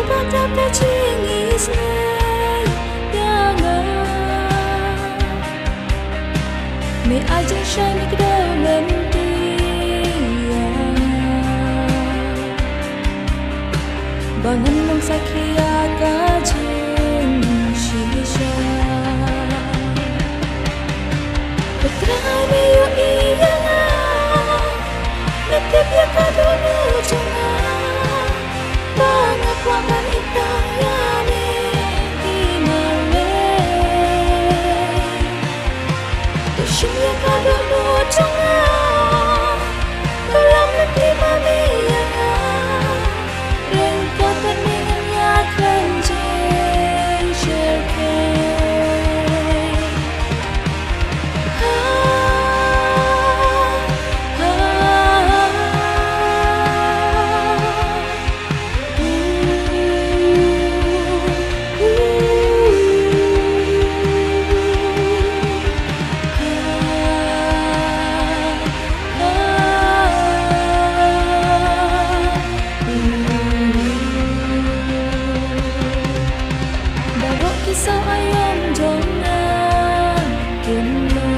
Tapi cingis nay Yang Me aja shine kedalam dia Bangan long sakia kajing shisha Putra me yo iya Netip ya kadulu cuma Bangak wakan itang yane Imale Tushim ya kadulu cuma Kalam nanti mami yana Rengkatan dengan ya kanjeng syirkei Kisah ayam jongan kena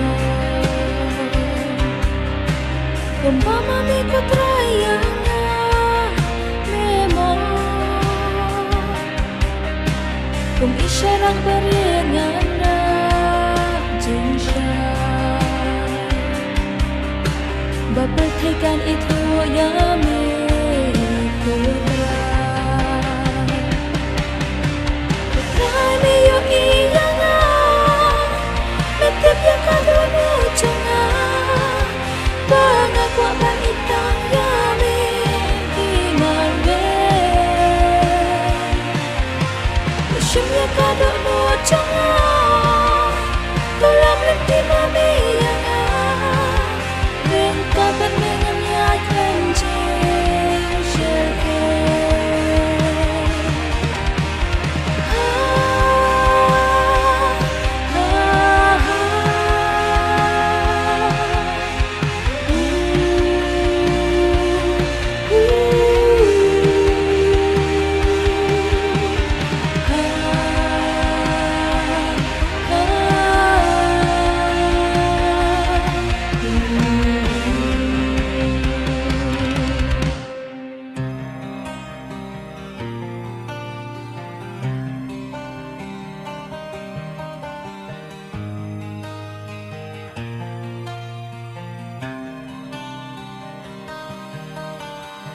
Umpama mikut rayana memang isyarat beringana jinsya Bapertikan itu yang mikutra Yo iya nga Netip ya kadulu cunga Pangakwa kan itang yame Imare Usyum ya kadulu cunga Kulam nanti mami ya nga Rengkapan dengan ya kanjeng syirkei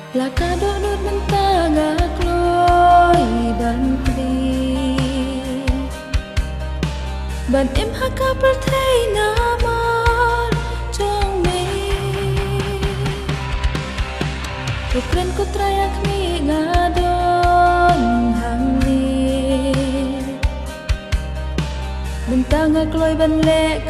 Laka dodot mentang akloi bantri Ban em haka pertai namar jong me Tukren kutrayak mi ngadon hangni Mentang akloi ban lek